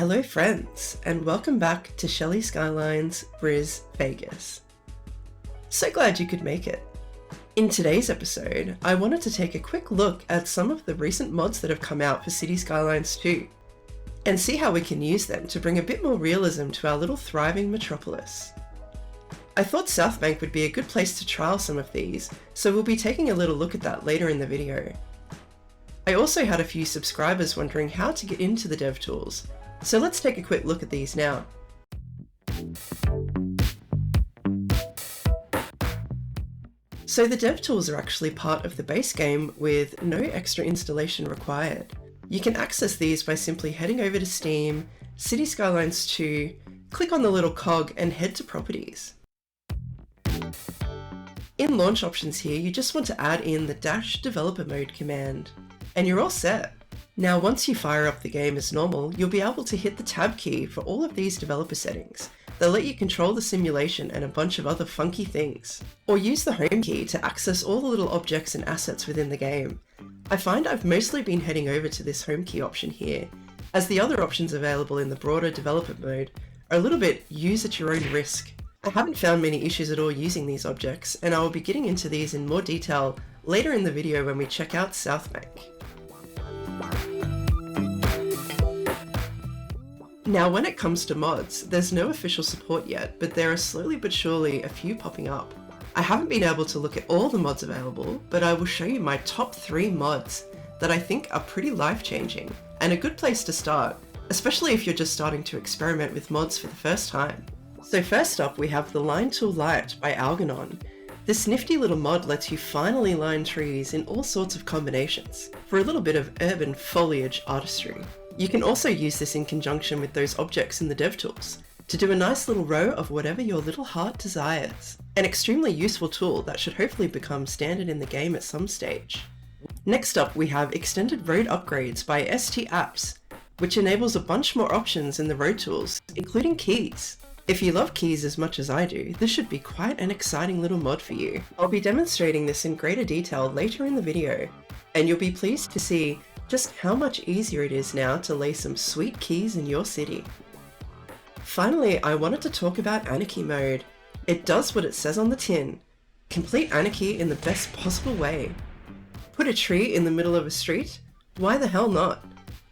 Hello friends, and welcome back to Shelley Skylines, BrizVegas. So glad you could make it. In today's episode, I wanted to take a quick look at some of the recent mods that have come out for Cities Skylines 2, and see how we can use them to bring a bit more realism to our little thriving metropolis. I thought South Bank would be a good place to trial some of these, so we'll be taking a little look at that later in the video. I also had a few subscribers wondering how to get into the devtools, so let's take a quick look at these now. So the devtools are actually part of the base game with no extra installation required. You can access these by simply heading over to Steam, Cities Skylines 2, click on the little cog and head to Properties. In launch options here, you just want to add in the -developer mode command, and you're all set. Now once you fire up the game as normal, you'll be able to hit the tab key for all of these developer settings. They'll let you control the simulation and a bunch of other funky things. Or use the home key to access all the little objects and assets within the game. I find I've mostly been heading over to this home key option here, as the other options available in the broader developer mode are a little bit use at your own risk. I haven't found many issues at all using these objects, and I will be getting into these in more detail later in the video when we check out South Bank. Now when it comes to mods, there's no official support yet, but there are slowly but surely a few popping up. I haven't been able to look at all the mods available, but I will show you my top 3 mods that I think are pretty life-changing, and a good place to start, especially if you're just starting to experiment with mods for the first time. So first up we have the Line Tool Light by Algernon. This nifty little mod lets you finally line trees in all sorts of combinations, for a little bit of urban foliage artistry. You can also use this in conjunction with those objects in the devtools to do a nice little row of whatever your little heart desires. An extremely useful tool that should hopefully become standard in the game at some stage. Next up we have Extended Road Upgrades by STApps, which enables a bunch more options in the road tools, including keys. If you love keys as much as I do, this should be quite an exciting little mod for you. I'll be demonstrating this in greater detail later in the video, and you'll be pleased to see just how much easier it is now to lay some sweet keys in your city. Finally, I wanted to talk about Anarchy mode. It does what it says on the tin. Complete Anarchy in the best possible way. Put a tree in the middle of a street? Why the hell not?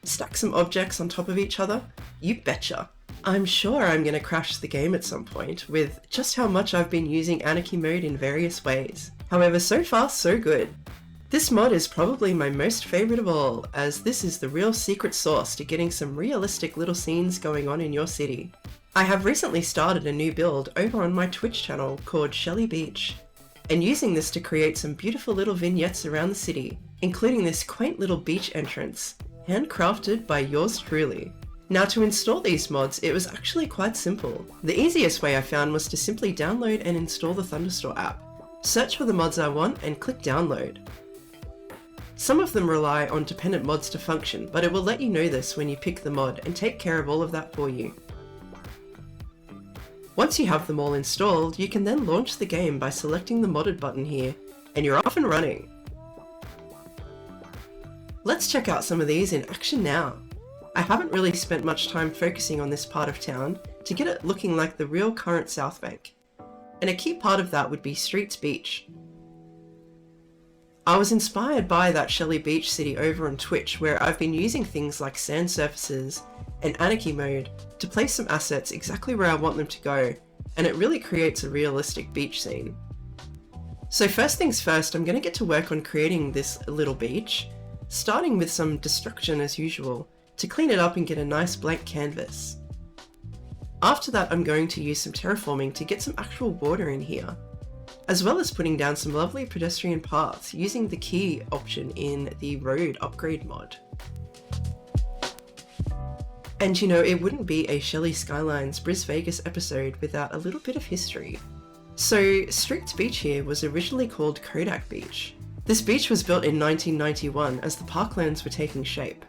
Stack some objects on top of each other? You betcha. I'm sure I'm going to crash the game at some point with just how much I've been using Anarchy mode in various ways. However, so far so good. This mod is probably my most favourite of all, as this is the real secret sauce to getting some realistic little scenes going on in your city. I have recently started a new build over on my Twitch channel called Shelley Beach, and using this to create some beautiful little vignettes around the city, including this quaint little beach entrance, handcrafted by yours truly. Now to install these mods, it was actually quite simple. The easiest way I found was to simply download and install the Thunderstore app, search for the mods I want and click download. Some of them rely on dependent mods to function, but it will let you know this when you pick the mod and take care of all of that for you. Once you have them all installed, you can then launch the game by selecting the modded button here, and you're off and running. Let's check out some of these in action now. I haven't really spent much time focusing on this part of town to get it looking like the real current South Bank, and a key part of that would be Streets Beach. I was inspired by that Shelley Beach city over on Twitch, where I've been using things like sand surfaces and Anarchy mode to place some assets exactly where I want them to go, and it really creates a realistic beach scene. So first things first, I'm going to get to work on creating this little beach, starting with some destruction as usual, to clean it up and get a nice blank canvas. After that, I'm going to use some terraforming to get some actual water in here, as well as putting down some lovely pedestrian paths using the key option in the road upgrade mod. And you know, it wouldn't be a Shelley Skylines BrizVegas episode without a little bit of history. So Streets Beach here was originally called Kodak Beach. This beach was built in 1991 as the Parklands were taking shape.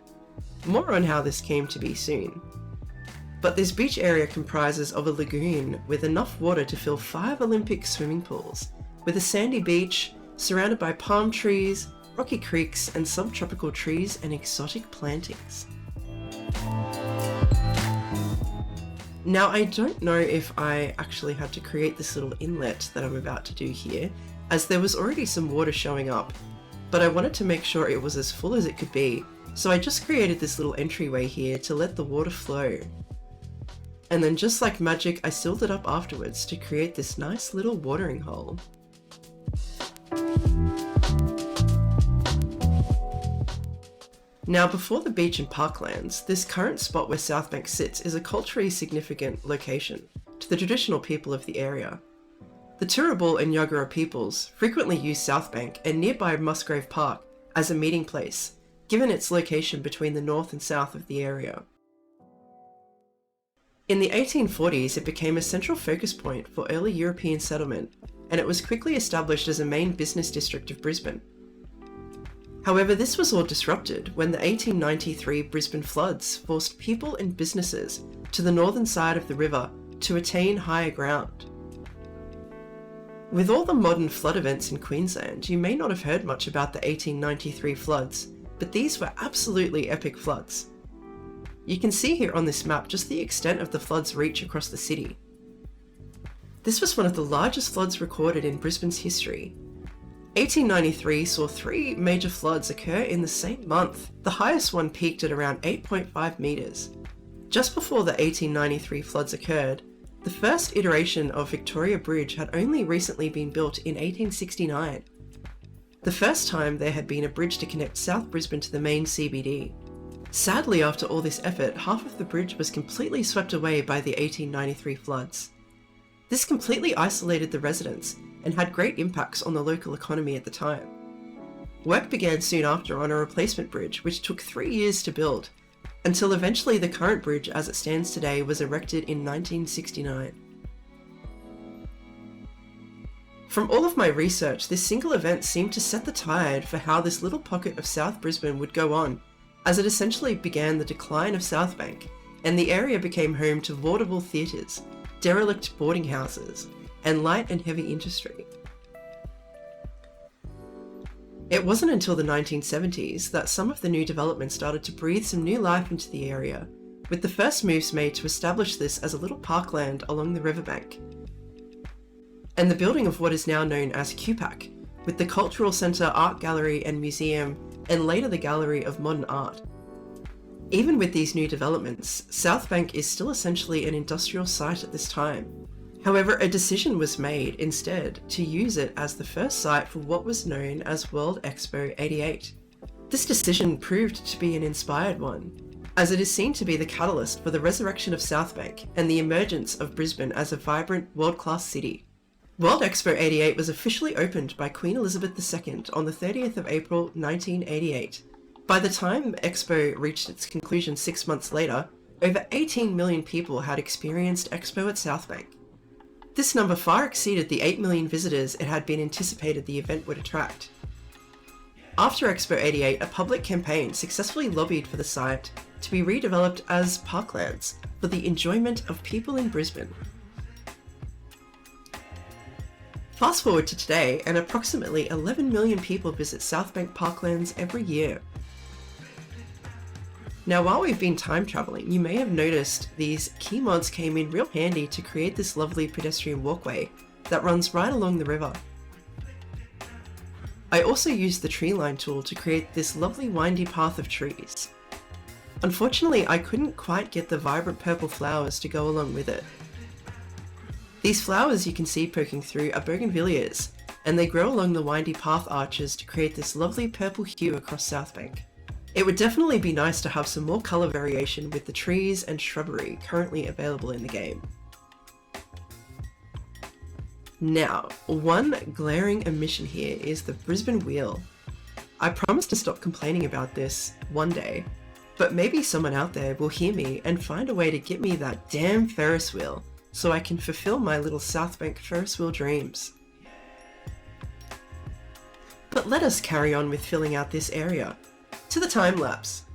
More on how this came to be soon. But this beach area comprises of a lagoon with enough water to fill 5 Olympic swimming pools, with a sandy beach surrounded by palm trees, rocky creeks, and subtropical trees and exotic plantings. Now, I don't know if I actually had to create this little inlet that I'm about to do here, as there was already some water showing up, but I wanted to make sure it was as full as it could be, so I just created this little entryway here to let the water flow. And then just like magic, I sealed it up afterwards to create this nice little watering hole. Now, before the beach and Parklands, this current spot where South Bank sits is a culturally significant location to the traditional people of the area. The Turrbal and Yagara peoples frequently use South Bank and nearby Musgrave Park as a meeting place, given its location between the north and south of the area. In the 1840s, it became a central focus point for early European settlement, and it was quickly established as a main business district of Brisbane. However, this was all disrupted when the 1893 Brisbane floods forced people and businesses to the northern side of the river to attain higher ground. With all the modern flood events in Queensland, you may not have heard much about the 1893 floods, but these were absolutely epic floods. You can see here on this map just the extent of the flood's reach across the city. This was one of the largest floods recorded in Brisbane's history. 1893 saw 3 major floods occur in the same month. The highest one peaked at around 8.5 metres. Just before the 1893 floods occurred, the first iteration of Victoria Bridge had only recently been built in 1869. The first time there had been a bridge to connect South Brisbane to the main CBD. Sadly, after all this effort, half of the bridge was completely swept away by the 1893 floods. This completely isolated the residents and had great impacts on the local economy at the time. Work began soon after on a replacement bridge, which took 3 years to build, until eventually the current bridge as it stands today was erected in 1969. From all of my research, this single event seemed to set the tide for how this little pocket of South Brisbane would go on, as it essentially began the decline of South Bank, and the area became home to vaudeville theatres, derelict boarding houses, and light and heavy industry. It wasn't until the 1970s that some of the new development started to breathe some new life into the area, with the first moves made to establish this as a little parkland along the riverbank, and the building of what is now known as QPAC, with the Cultural Centre, Art Gallery and Museum, and later the Gallery of Modern Art. Even with these new developments, South Bank is still essentially an industrial site at this time. However, a decision was made instead to use it as the first site for what was known as World Expo 88. This decision proved to be an inspired one, as it is seen to be the catalyst for the resurrection of South Bank and the emergence of Brisbane as a vibrant, world-class city. World Expo 88 was officially opened by Queen Elizabeth II on the 30th of April 1988. By the time Expo reached its conclusion 6 months later, over 18 million people had experienced Expo at South Bank. This number far exceeded the 8 million visitors it had been anticipated the event would attract. After Expo 88, a public campaign successfully lobbied for the site to be redeveloped as Parklands for the enjoyment of people in Brisbane. Fast forward to today, and approximately 11 million people visit South Bank Parklands every year. Now, while we've been time traveling, you may have noticed these key mods came in real handy to create this lovely pedestrian walkway that runs right along the river. I also used the tree line tool to create this lovely windy path of trees. Unfortunately, I couldn't quite get the vibrant purple flowers to go along with it. These flowers you can see poking through are bougainvilleas, and they grow along the windy path arches to create this lovely purple hue across South Bank. It would definitely be nice to have some more colour variation with the trees and shrubbery currently available in the game. Now, one glaring omission here is the Brisbane Wheel. I promise to stop complaining about this one day, but maybe someone out there will hear me and find a way to get me that damn Ferris wheel so I can fulfill my little South Bank Ferris wheel dreams. But let us carry on with filling out this area. To the time lapse.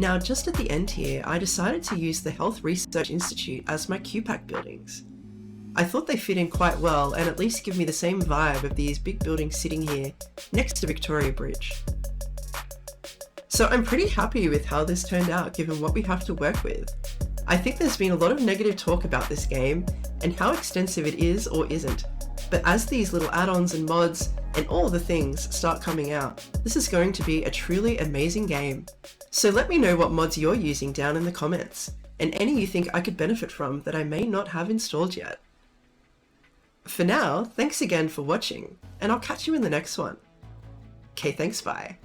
Now, just at the end here, I decided to use the Health Research Institute as my QPAC buildings. I thought they fit in quite well and at least give me the same vibe of these big buildings sitting here next to Victoria Bridge. So I'm pretty happy with how this turned out given what we have to work with. I think there's been a lot of negative talk about this game and how extensive it is or isn't, but as these little add-ons and mods and all the things start coming out, this is going to be a truly amazing game. So let me know what mods you're using down in the comments, and any you think I could benefit from that I may not have installed yet. For now, thanks again for watching, and I'll catch you in the next one. Okay, thanks, bye.